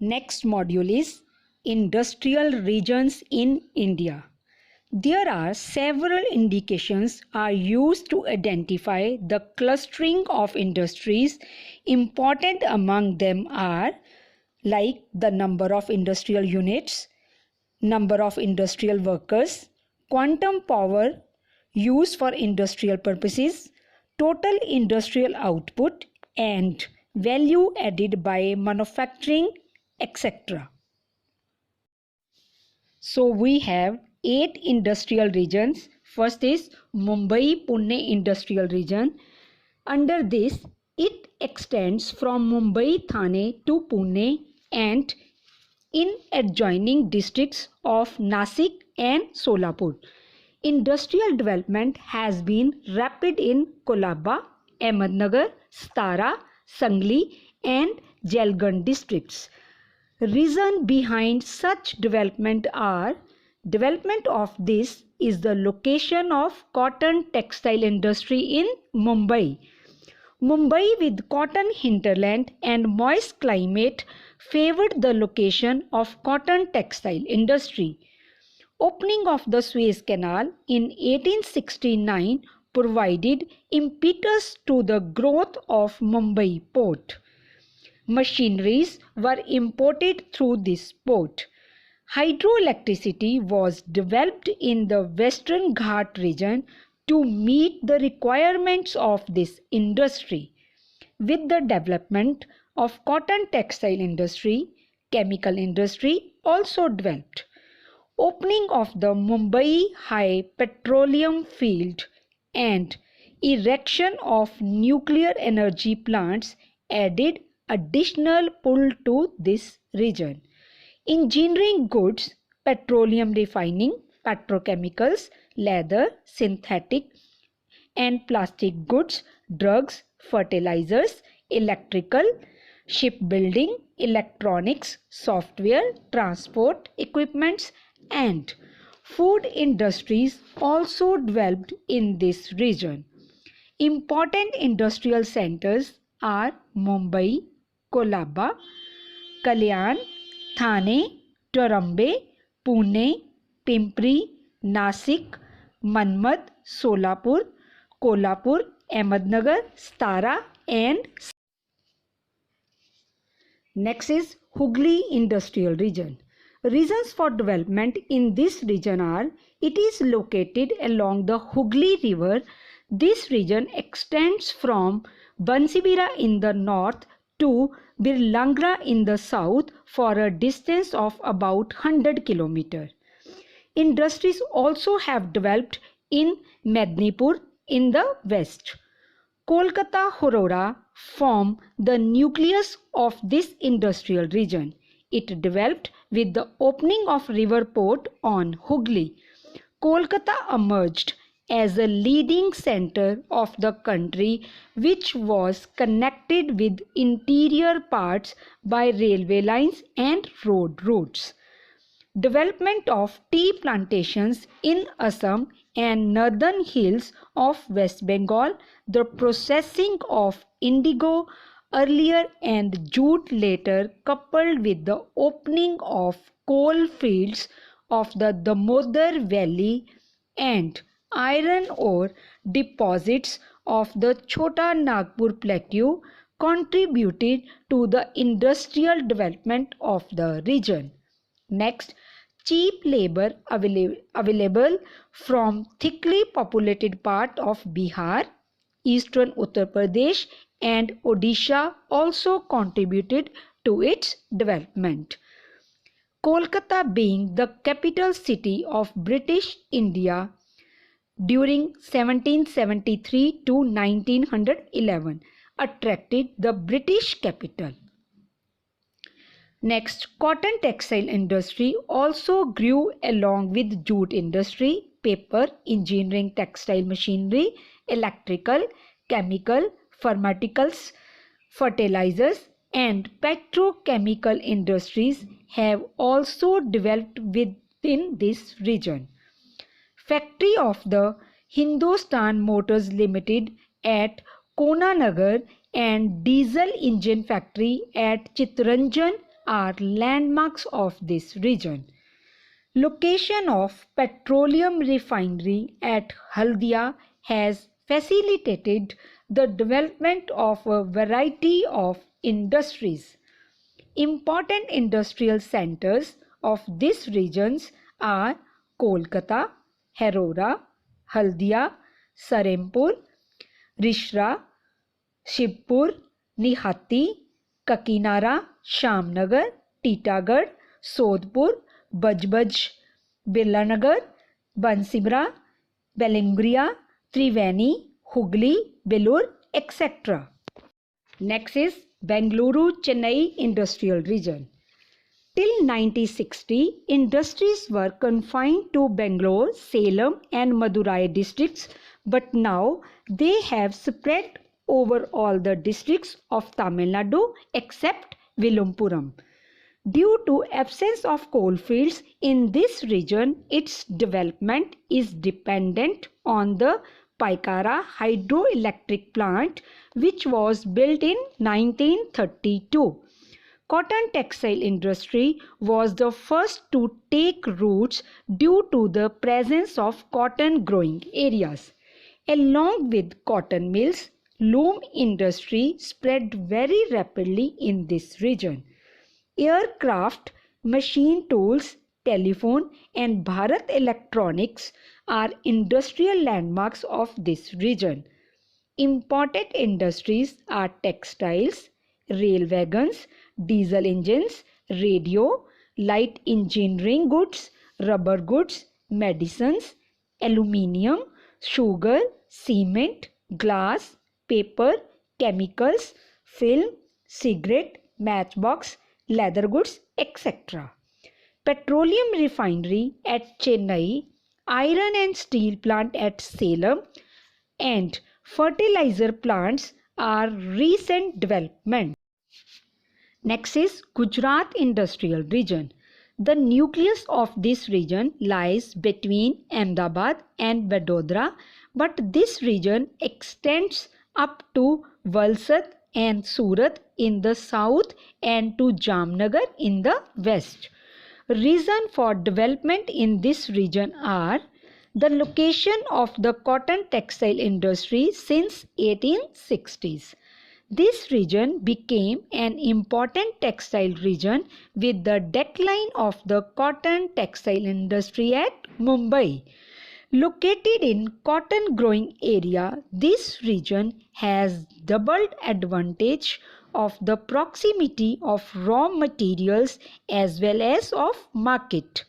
Next module is industrial regions in India. There are several indications are used to identify the clustering of industries. Important among them are like the number of industrial units, number of industrial workers, quantum power used for industrial purposes, total industrial output, and value added by manufacturing, etc. So we have 8 industrial regions. First is Mumbai-Pune industrial region. Under this, it extends from Mumbai-Thane to Pune and in adjoining districts of Nasik and Solapur. Industrial development has been rapid in Kolaba, Ahmednagar, Satara, Sangli and Jalgaon districts. Reason behind such development of this is the location of cotton textile industry in Mumbai. Mumbai with cotton hinterland and moist climate favored the location of cotton textile industry. Opening of the Suez Canal in 1869 provided impetus to the growth of Mumbai port. Machineries were imported through this port. Hydroelectricity was developed in the Western Ghat region to meet the requirements of this industry. With the development of cotton textile industry, chemical industry also developed. Opening of the Mumbai High Petroleum Field and erection of nuclear energy plants added additional pull to this region. Engineering goods, petroleum refining, petrochemicals, leather, synthetic and plastic goods, drugs, fertilizers, electrical, shipbuilding, electronics, software, transport equipments and food industries also developed in this region. Important industrial centers are Mumbai, Kolaba, Kalyan, Thane, Tarambe, Pune, Pimpri, Nasik, Manmad, Solapur, Kolhapur, Ahmednagar, Satara and next is Hooghly Industrial Region. Reasons for development in this region are: it is located along the Hooghly River. This region extends from Bansibira in the north to Birlangra in the south for a distance of about 100 km. Industries also have developed in Mednipur in the west. Kolkata, Horora form the nucleus of this industrial region. It developed with the opening of river port on Hooghly. Kolkata emerged as a leading center of the country, which was connected with interior parts by railway lines and road routes. Development of tea plantations in Assam and northern hills of West Bengal, the processing of indigo earlier and jute later, coupled with the opening of coal fields of the Damodar Valley and iron ore deposits of the Chota Nagpur Plateau, contributed to the industrial development of the region. Next, cheap labor available from thickly populated part of Bihar, eastern Uttar Pradesh and Odisha also contributed to its development. Kolkata being the capital city of British India during 1773 to 1911 attracted the British capital. Next, cotton textile industry also grew along with jute industry, paper, engineering, textile machinery, electrical, chemical, pharmaceuticals, fertilizers and petrochemical industries have also developed within this region. Factory of the Hindustan Motors Limited at Konanagar and diesel engine factory at Chittaranjan are landmarks of this region. Location of petroleum refinery at Haldia has facilitated the development of a variety of industries. Important industrial centers of these regions are Kolkata, Harora, Haldia, Sarempur, Rishra, Shivpur, Nihati, Kakinara, Shamnagar, Titagarh, Sodhpur, Bajbaj, Birlanagar, Bansimra, Belingria, Triveni, Hugli, Belur, etc. Next is Bengaluru-Chennai Industrial Region. Till 1960, industries were confined to Bangalore, Salem and Madurai districts, but now they have spread over all the districts of Tamil Nadu except Villupuram. Due to absence of coal fields in this region, its development is dependent on the Paikara hydroelectric plant, which was built in 1932. Cotton textile industry was the first to take roots due to the presence of cotton growing areas. Along with cotton mills, loom industry spread very rapidly in this region. Aircraft, machine tools, telephone and Bharat Electronics are industrial landmarks of this region. Important industries are textiles, rail wagons, diesel engines, radio, light engineering goods, rubber goods, medicines, aluminium, sugar, cement, glass, paper, chemicals, film, cigarette, matchbox, leather goods, etc. Petroleum refinery at Chennai, iron and steel plant at Salem, and fertilizer plants are recent development. Next is Gujarat Industrial Region. The nucleus of this region lies between Ahmedabad and Vadodara, but this region extends up to Valsad and Surat in the south and to Jamnagar in the west. Reason for development in this region are the location of the cotton textile industry since 1860s. This region became an important textile region with the decline of the cotton textile industry at Mumbai. Located in cotton growing area, this region has doubled advantage of the proximity of raw materials as well as of market.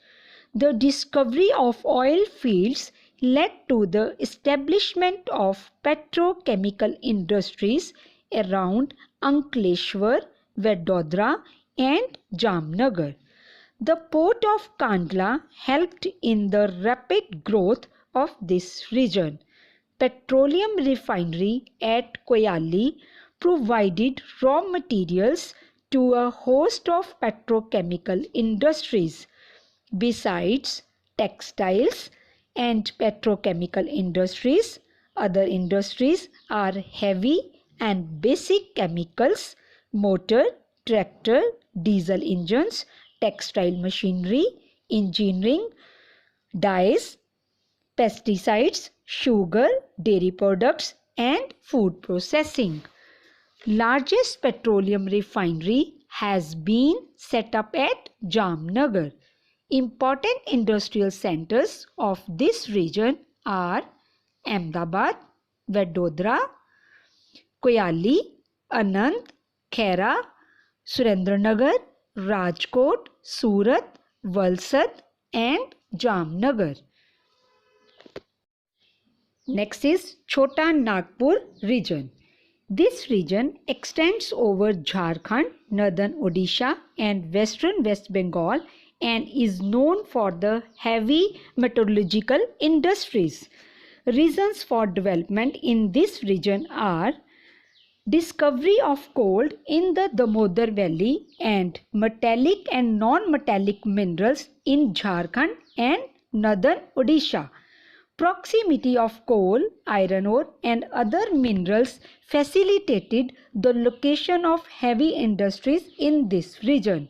The discovery of oil fields led to the establishment of petrochemical industries around Ankleshwar, Vadodara and Jamnagar. The port of Kandla helped in the rapid growth of this region. Petroleum refinery at Koyali provided raw materials to a host of petrochemical industries. Besides textiles and petrochemical industries, other industries are heavy and basic chemicals, motor, tractor, diesel engines, textile machinery, engineering, dyes, pesticides, sugar, dairy products and food processing. Largest petroleum refinery has been set up at Jamnagar. Important industrial centers of this region are Ahmedabad, Vadodara, Koyali, Anand, Khera, Surendranagar, Rajkot, Surat, Valsad and Jamnagar. Next is Chota Nagpur region. This region extends over Jharkhand, northern Odisha and western West Bengal and is known for the heavy metallurgical industries. Reasons for development in this region are discovery of coal in the Damodar Valley and metallic and non-metallic minerals in Jharkhand and northern Odisha. Proximity of coal, iron ore and other minerals facilitated the location of heavy industries in this region.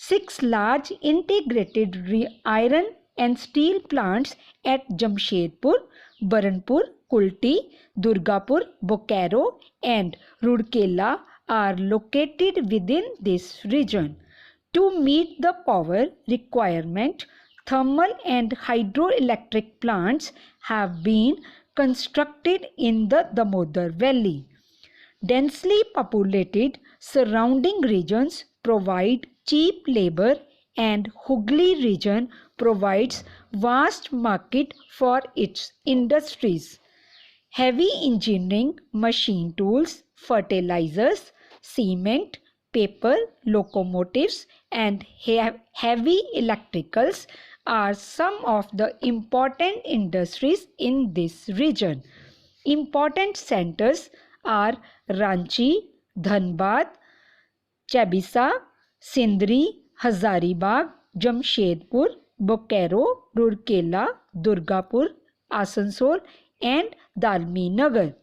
6 large integrated iron and steel plants at Jamshedpur, Baranpur, Kulti, Durgapur, Bokaro and Rourkela are located within this region. To meet the power requirement, thermal and hydroelectric plants have been constructed in the Damodar Valley. Densely populated surrounding regions provide cheap labor and Hooghly region provides vast market for its industries. Heavy engineering, machine tools, fertilizers, cement, paper, locomotives and heavy electricals are some of the important industries in this region. Important centers are Ranchi, Dhanbad, Chabisa, Sindri, Hazaribagh, Jamshedpur, Bokaro, Rourkela, Durgapur, Asansol and Dalmi Nagar.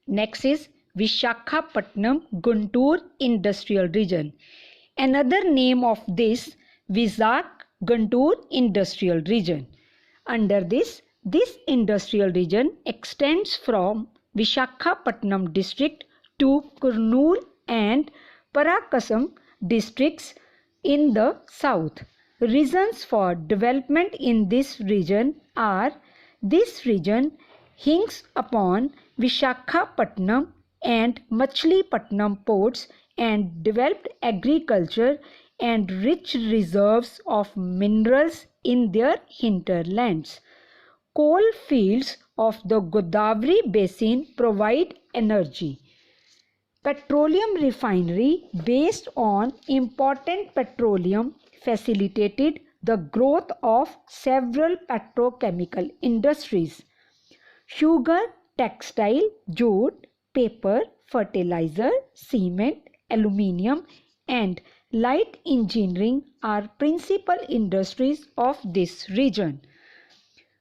Next is Vishakhapatnam Guntur Industrial Region. Another name of this Vizag Guntur Industrial Region. Under this industrial region extends from Vishakhapatnam district to Kurnool and Parakasam districts in the south. Reasons for development in this region are: this region hinges upon Vishakhapatnam and Machilipatnam ports and developed agriculture and rich reserves of minerals in their hinterlands. Coal fields of the Godavari basin provide energy. Petroleum refinery based on important petroleum facilitated the growth of several petrochemical industries. Sugar, textile, jute, paper, fertilizer, cement, aluminium and light engineering are principal industries of this region.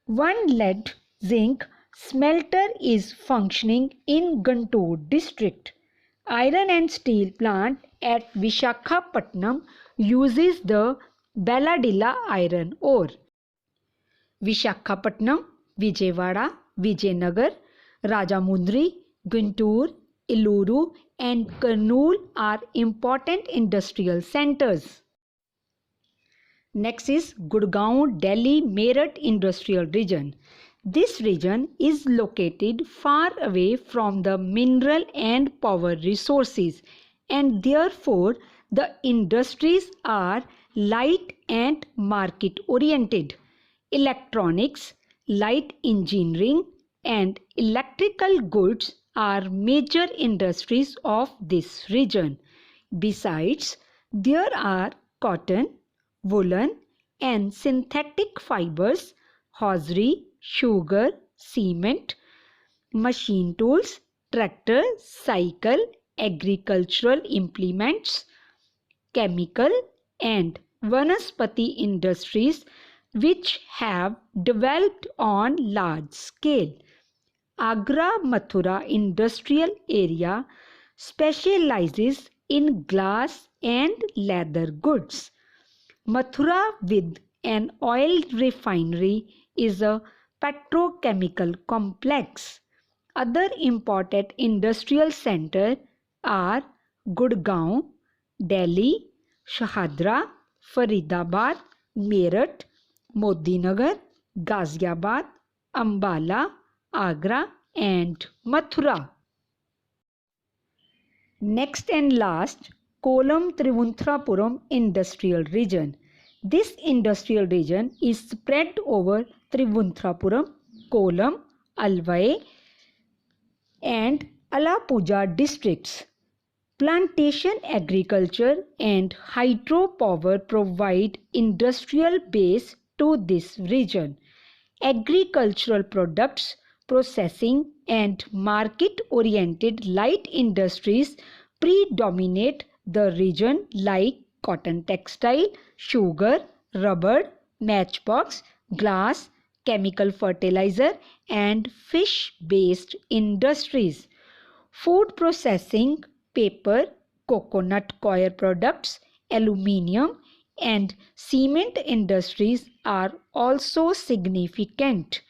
One lead zinc smelter is functioning in Guntur district. Iron and steel plant at Vishakhapatnam uses the Belladilla iron ore. Vishakhapatnam, Vijayawada, Vijayanagar, Rajamundry, Guntur, Eluru and Kurnool are important industrial centers. Next is Gurgaon Delhi Meerut Industrial Region. This region is located far away from the mineral and power resources and therefore the industries are light and market oriented. Electronics, light engineering and electrical goods are major industries of this region. Besides, there are cotton, woolen and synthetic fibers, hosiery, sugar, cement, machine tools, tractor, cycle, agricultural implements, chemical and vanaspati industries which have developed on large scale. Agra Mathura industrial area specializes in glass and leather goods. Mathura with an oil refinery is a petrochemical complex. Other important industrial centers are Gurgaon, Delhi, Shahadra, Faridabad, Meerut, Modinagar, Ghaziabad, Ambala, Agra and Mathura. Next and last, Kollam Trivandrum Industrial Region. This industrial region is spread over Trivandrum, Kollam, Alwai and Alappuzha districts. Plantation agriculture and hydropower provide industrial base to this region. Agricultural products, processing and market-oriented light industries predominate the region like cotton textile, sugar, rubber, matchbox, glass, chemical fertilizer and fish-based industries. Food processing, paper, coconut coir products aluminium, and cement industries are also significant.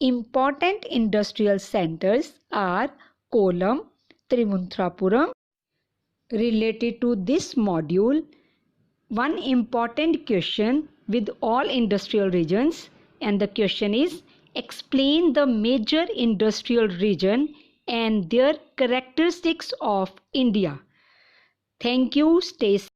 Important industrial centers are Kollam, Trivandrum. Related to this module, one important question with all industrial regions, and the question is, explain the major industrial region and their characteristics of India. Thank you. Stay safe.